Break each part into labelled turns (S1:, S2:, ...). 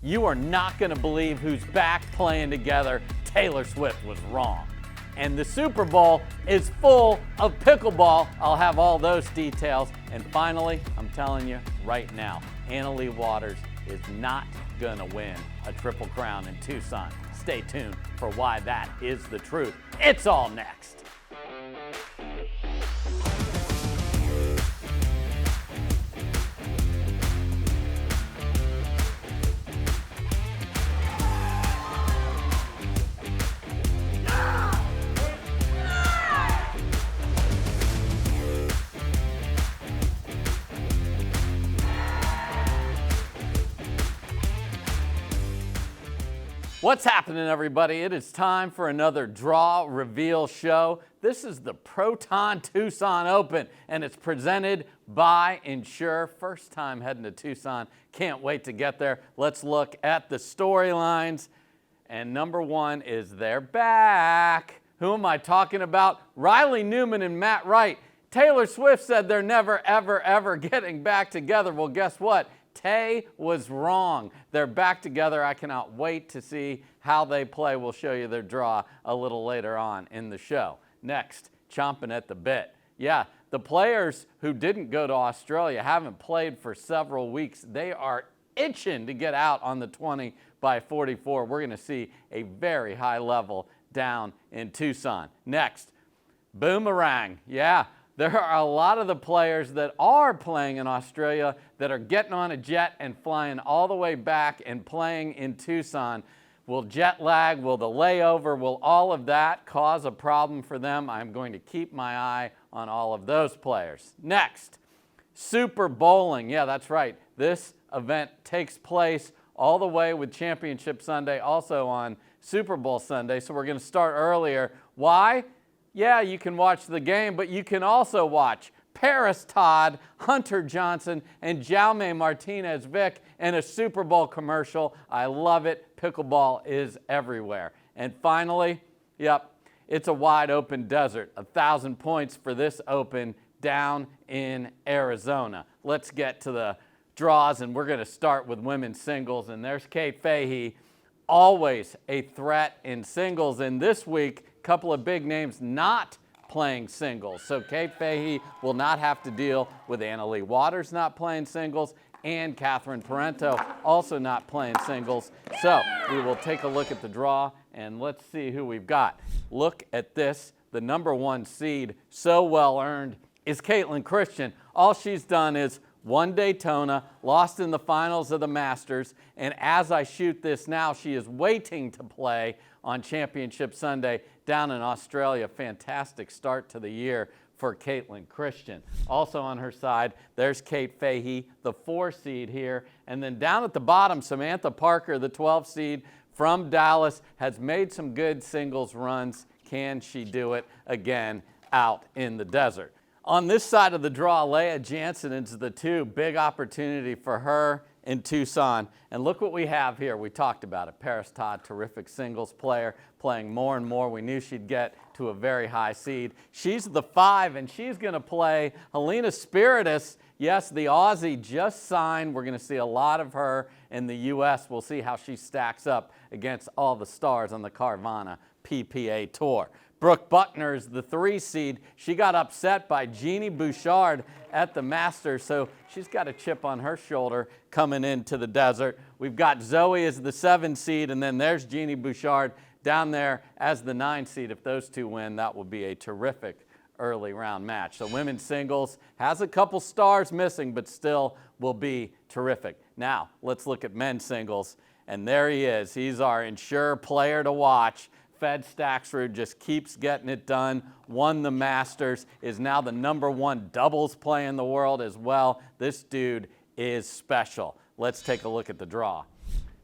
S1: You are not going to believe who's back playing together. Taylor Swift was wrong. And the Super Bowl is full of pickleball. I'll have all those details. And finally, I'm telling you right now, Anna-Leigh Waters is not going to win a Triple Crown in Tucson. Stay tuned for why that is the truth. It's all next. What's happening, everybody? It is time for another draw reveal show. This is the Proton Tucson Open, and it's presented by Insure. First time heading to Tucson. Can't wait to get there. Let's look at the storylines. And number one is they're back. Who am I talking about? Riley Newman and Matt Wright. Taylor Swift said they're never, ever, ever getting back together. Well, guess what? Tay was wrong. They're back together. I cannot wait to see how they play. We'll show you their draw a little later on in the show. Next, chomping at the bit. Yeah, the players who didn't go to Australia haven't played for several weeks. They are itching to get out on the 20 by 44. We're going to see a very high level down in Tucson. Next, boomerang. Yeah. There are a lot of the players that are playing in Australia that are getting on a jet and flying all the way back and playing in Tucson. Will jet lag, will the layover, will all of that cause a problem for them? I'm going to keep my eye on all of those players. Next, Super Bowling. Yeah, that's right. This event takes place all the way with Championship Sunday, also on Super Bowl Sunday. So we're going to start earlier. Why? Yeah, you can watch the game, but you can also watch Paris Todd, Hunter Johnson, and Jaume Martinez-Vic in a Super Bowl commercial. I love it. Pickleball is everywhere. And finally, yep, it's a wide open desert. 1,000 points for this Open down in Arizona. Let's get to the draws, and we're going to start with women's singles. And there's Kate Fahey, always a threat in singles. And this week, couple of big names not playing singles. So Kate Fahey will not have to deal with Anna-Leigh Waters not playing singles and Catherine Parento also not playing singles. So we will take a look at the draw and let's see who we've got. Look at this. The number one seed, so well earned, is Caitlin Christian. All she's done is won Daytona, lost in the finals of the Masters, and as I shoot this now, she is waiting to play on Championship Sunday down in Australia. Fantastic start to the year for Caitlin Christian. Also on her side, there's Kate Fahey, the 4 seed here. And then down at the bottom, Samantha Parker, the 12 seed from Dallas, has made some good singles runs. Can she do it again out in the desert? On this side of the draw, Leah Jansen is the 2. Big opportunity for her in Tucson. And look what we have here. We talked about it. Paris Todd, terrific singles player, playing more and more. We knew she'd get to a very high seed. She's the 5, and she's going to play Helena Spiritus. Yes, the Aussie just signed. We're going to see a lot of her in the U.S. We'll see how she stacks up against all the stars on the Carvana PPA Tour. Brooke Buckner is the 3 seed. She got upset by Jeannie Bouchard at the Masters, so she's got a chip on her shoulder coming into the desert. We've got Zoe as the 7 seed, and then there's Jeannie Bouchard down there as the 9 seed. If those 2 win, that will be a terrific early round match. So women's singles has a couple stars missing, but still will be terrific. Now, let's look at men's singles, and there he is. He's our Insure player to watch. Fed Staksrud just keeps getting it done, won the Masters, is now the number 1 doubles player in the world as well. This dude is special. Let's take a look at the draw.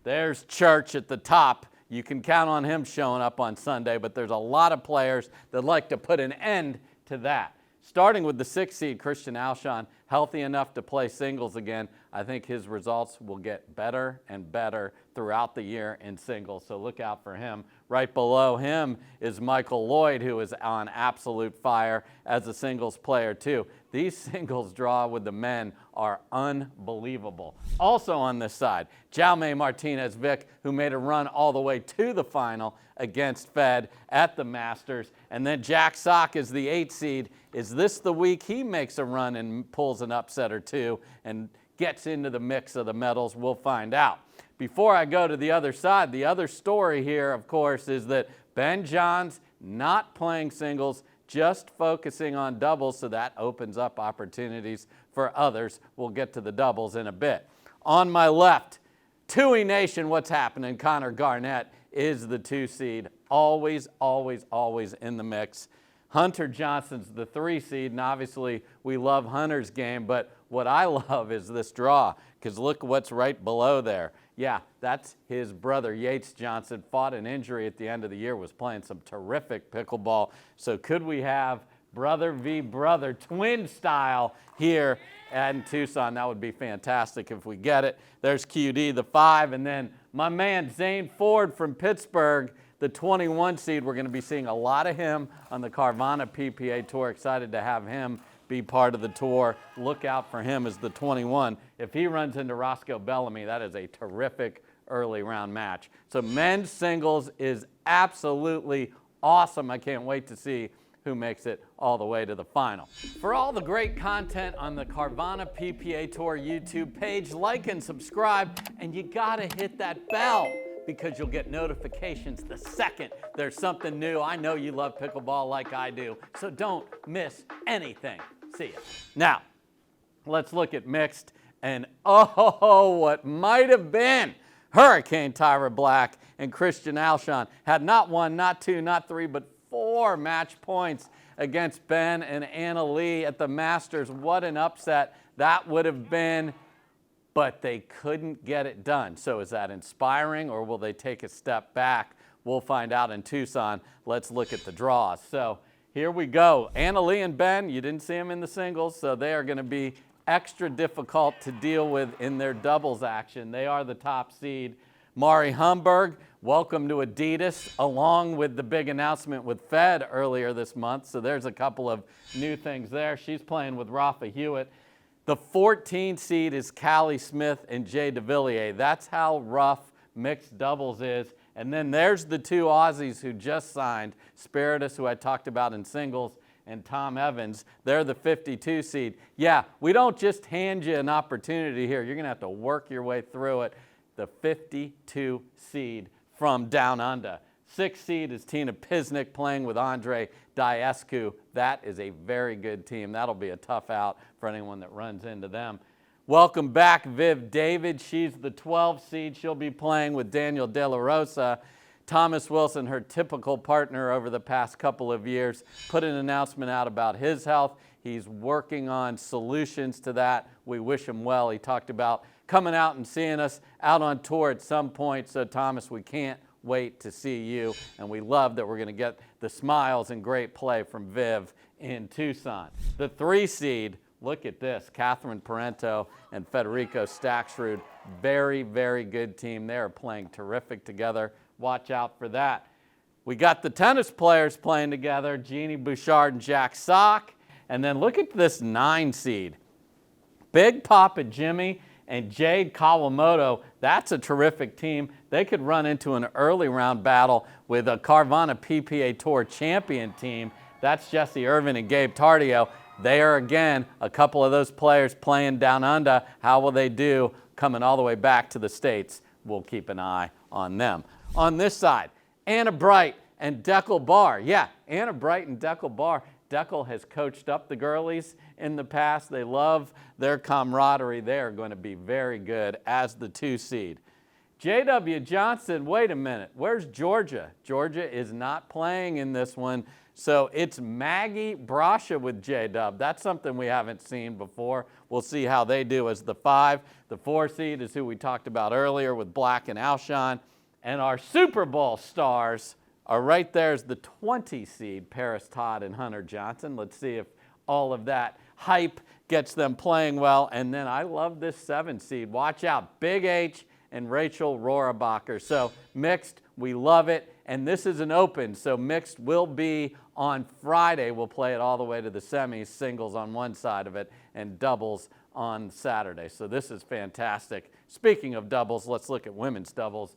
S1: There's Church at the top. You can count on him showing up on Sunday, but there's a lot of players that like to put an end to that. Starting with the 6 seed, Christian Alshon, healthy enough to play singles again. I think his results will get better and better throughout the year in singles, so look out for him. Right below him is Michael Lloyd, who is on absolute fire as a singles player too. These singles draw with the men are unbelievable. Also on this side, Jaume Martinez-Vic, who made a run all the way to the final against Fed at the Masters. And then Jack Sock is the 8 seed. Is this the week he makes a run and pulls an upset or two and gets into the mix of the medals? We'll find out. Before I go to the other side, the other story here, of course, is that Ben Johns not playing singles, just focusing on doubles, so that opens up opportunities for others. We'll get to the doubles in a bit. On my left, Tui Nation, what's happening? Connor Garnett is the 2 seed, always, always, always in the mix. Hunter Johnson's the 3 seed, and obviously we love Hunter's game, but what I love is this draw, because look what's right below there. Yeah, that's his brother, Yates Johnson, fought an injury at the end of the year, was playing some terrific pickleball. So could we have brother v. brother, twin style here in Tucson? That would be fantastic if we get it. There's QD, the 5, and then my man Zane Ford from Pittsburgh, the 21 seed. We're going to be seeing a lot of him on the Carvana PPA Tour. Excited to have him be part of the tour. Look out for him as the 21. If he runs into Roscoe Bellamy, that is a terrific early round match. So men's singles is absolutely awesome. I can't wait to see who makes it all the way to the final. For all the great content on the Carvana PPA Tour YouTube page, like and subscribe, and you gotta hit that bell, because you'll get notifications the second there's something new. I know you love pickleball like I do, so don't miss anything. See ya. Now, let's look at mixed, and oh, what might have been. Hurricane Tyra Black and Christian Alshon had not 1, not 2, not 3, but 4 match points against Ben and Anna Lee at the Masters. What an upset that would have been. But they couldn't get it done. So is that inspiring, or will they take a step back? We'll find out in Tucson. Let's look at the draws. So here we go. Anna Lee and Ben, you didn't see them in the singles, so they are going to be extra difficult to deal with in their doubles action. They are the top seed. Mari Humberg, welcome to Adidas, along with the big announcement with Fed earlier this month. So there's a couple of new things there. She's playing with Rafa Hewitt. The 14 seed is Callie Smith and Jay DeVilliers. That's how rough mixed doubles is. And then there's the 2 Aussies who just signed, Spiritus, who I talked about in singles, and Tom Evans. They're the 52 seed. Yeah, we don't just hand you an opportunity here. You're going to have to work your way through it. The 52 seed from Down Under. 6th seed is Tina Pisnik playing with Andre Diescu. That is a very good team. That'll be a tough out for anyone that runs into them. Welcome back, Viv David. She's the 12th seed. She'll be playing with Daniel De La Rosa. Thomas Wilson, her typical partner over the past couple of years, put an announcement out about his health. He's working on solutions to that. We wish him well. He talked about coming out and seeing us out on tour at some point. So, Thomas, we can't wait to see you, and we love that we're going to get the smiles and great play from Viv in Tucson. The 3 seed, look at this, Catherine Parento and Federico Staksrud. Very, very good team. They are playing terrific together. Watch out for that. We got the tennis players playing together, Jeannie Bouchard and Jack Sock. And then look at this 9 seed. Big Papa Jimmy and Jade Kawamoto. That's a terrific team. They could run into an early round battle with a Carvana PPA Tour champion team. That's Jesse Irvin and Gabe Tardio. They are, again, a couple of those players playing down under. How will they do coming all the way back to the States? We'll keep an eye on them. On this side, Anna Bright and Deckel Barr. Yeah, Anna Bright and Deckel Barr. Deckel has coached up the girlies in the past. They love their camaraderie. They are going to be very good as the 2 seed. J.W. Johnson, wait a minute. Where's Georgia? Georgia is not playing in this one. So it's Maggie Brasha with J-Dub. That's something we haven't seen before. We'll see how they do as the 5. The 4 seed is who we talked about earlier with Black and Alshon. And our Super Bowl stars are right there as the 20 seed, Paris Todd and Hunter Johnson. Let's see if all of that hype gets them playing well. And then I love this 7 seed. Watch out, Big H and Rachel Rohrabacher. So mixed, we love it. And this is an open, so mixed will be on Friday. We'll play it all the way to the semis, singles on one side of it and doubles on Saturday. So this is fantastic. Speaking of doubles, let's look at women's doubles.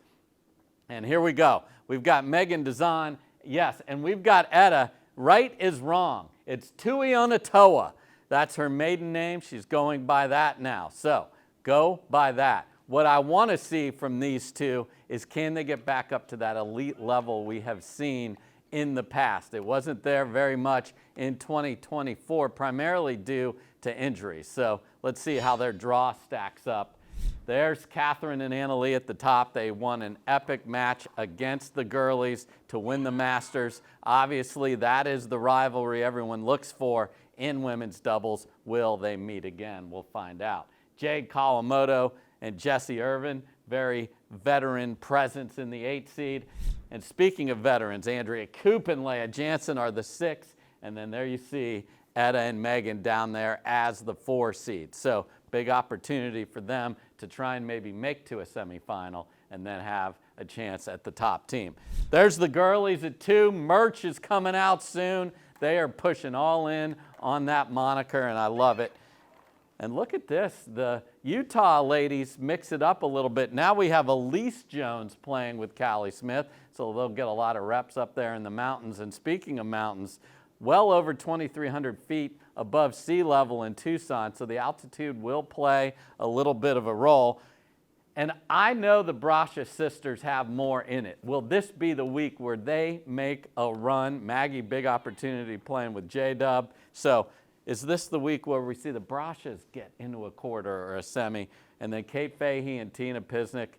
S1: And here we go. We've got Megan Dazan, yes, and we've got Etta. Right is wrong. It's Tuionatoa. That's her maiden name. She's going by that now. So go by that. What I want to see from these two is, can they get back up to that elite level we have seen in the past? It wasn't there very much in 2024, primarily due to injuries. So let's see how their draw stacks up. There's Catherine and Annalee at the top. They won an epic match against the girlies to win the Masters. Obviously, that is the rivalry everyone looks for in women's doubles. Will they meet again? We'll find out. Jade Kawamoto and Jessie Irvin, very veteran presence in the 8 seed. And speaking of veterans, Andrea Koop and Leah Jansen are the 6. And then there you see Etta and Megan down there as the 4 seed. So big opportunity for them to try and maybe make to a semifinal and then have a chance at the top team. There's the girlies at 2. Merch is coming out soon. They are pushing all in on that moniker, and I love it. And look at this. The Utah ladies mix it up a little bit. Now we have Elise Jones playing with Callie Smith, so they'll get a lot of reps up there in the mountains. And speaking of mountains, well over 2,300 feet above sea level in Tucson, so the altitude will play a little bit of a role. And I know the Brasha sisters have more in it. Will this be the week where they make a run? Maggie, big opportunity playing with J-Dub. So is this the week where we see the Brashas get into a quarter or a semi? And then Kate Fahey and Tina Pisnik,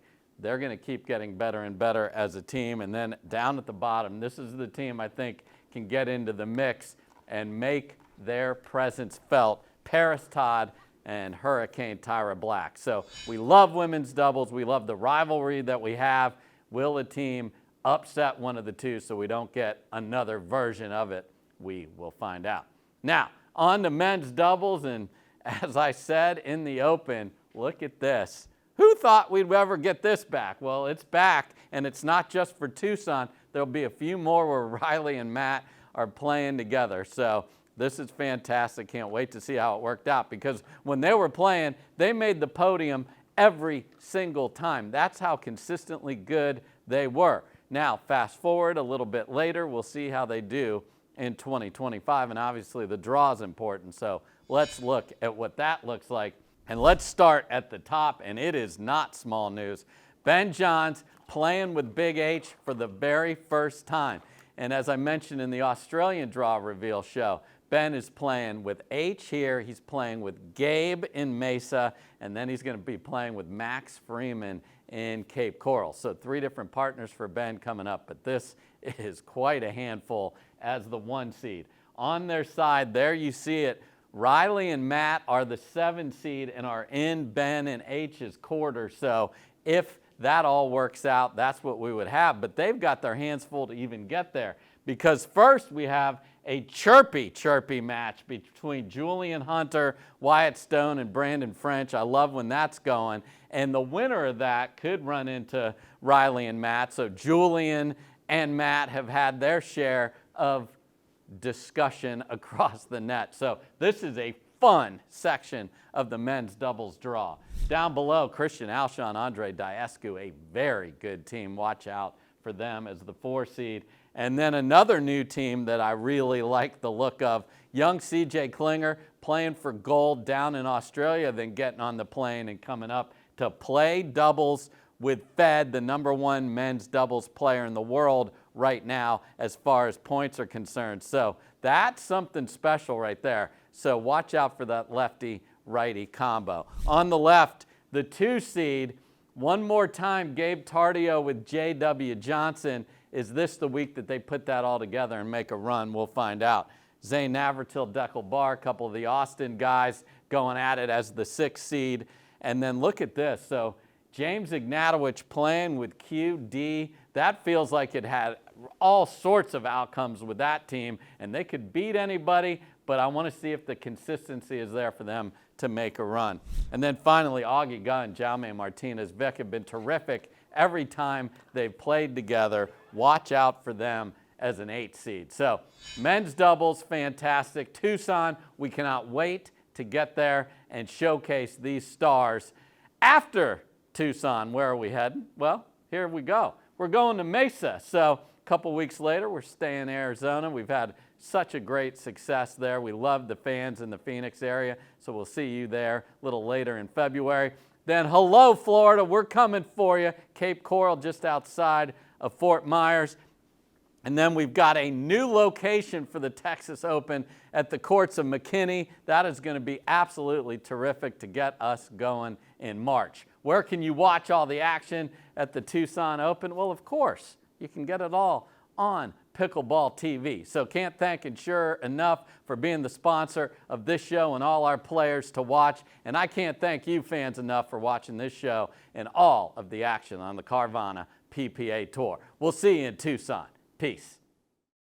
S1: they're going to keep getting better and better as a team. And then down at the bottom, this is the team I think can get into the mix and make their presence felt. Paris Todd and Hurricane Tyra Black. So we love women's doubles. We love the rivalry that we have. Will a team upset one of the two so we don't get another version of it? We will find out. Now, on to men's doubles, and as I said in the open, look at this. Who thought we'd ever get this back? Well, it's back, and it's not just for Tucson. There'll be a few more where Riley and Matt are playing together. So this is fantastic. Can't wait to see how it worked out, because when they were playing, they made the podium every single time. That's how consistently good they were. Now, fast forward a little bit later, we'll see how they do in 2025, and obviously the draw is important. So let's look at what that looks like. And let's start at the top, and it is not small news. Ben Johns playing with Big H for the very first time. And as I mentioned in the Australian draw reveal show, Ben is playing with H here. He's playing with Gabe in Mesa, and then he's going to be playing with Max Freeman in Cape Coral. So 3 different partners for Ben coming up, but this is quite a handful as the 1 seed. On their side, there you see it. Riley and Matt are the 7 seed and are in Ben and H's quarter. So if that all works out, that's what we would have. But they've got their hands full to even get there, because first we have a chirpy match between Julian Hunter, Wyatt Stone, and Brandon French. I love when that's going. And the winner of that could run into Riley and Matt. So Julian and Matt have had their share of discussion across the net. So this is a fun section of the men's doubles draw. Down below, Christian Alshon, Andre Diescu, a very good team. Watch out for them as the 4 seed. And then another new team that I really like the look of, young CJ Klinger playing for gold down in Australia, then getting on the plane and coming up to play doubles with Fed, the #1 men's doubles player in the world right now as far as points are concerned. So that's something special right there. So watch out for that lefty-righty combo. On the left, the 2 seed, one more time, Gabe Tardio with J.W. Johnson. Is this the week that they put that all together and make a run? We'll find out. Zane Navratil, Deckel Barr, a couple of the Austin guys going at it as the 6 seed. And then look at this. So James Ignatowicz playing with QD. That feels like it had all sorts of outcomes with that team, and they could beat anybody, but I want to see if the consistency is there for them to make a run. And then finally, Augie Gunn, Jaume Martinez, Vic have been terrific every time they've played together. Watch out for them as an 8 seed. So men's doubles, fantastic. Tucson, we cannot wait to get there and showcase these stars. After Tucson, where are we heading? Well, here we go. We're going to Mesa. So a couple weeks later, we're staying in Arizona. We've had such a great success there. We love the fans in the Phoenix area, so we'll see you there a little later in February. Then hello, Florida, we're coming for you. Cape Coral, just outside of Fort Myers. And then we've got a new location for the Texas Open at the courts of McKinney. That is going to be absolutely terrific to get us going in March. Where can you watch all the action at the Tucson Open? Well, of course, you can get it all on Pickleball TV. So can't thank Insure enough for being the sponsor of this show and all our players to watch. And I can't thank you fans enough for watching this show and all of the action on the Carvana PPA Tour. We'll see you in Tucson. Peace.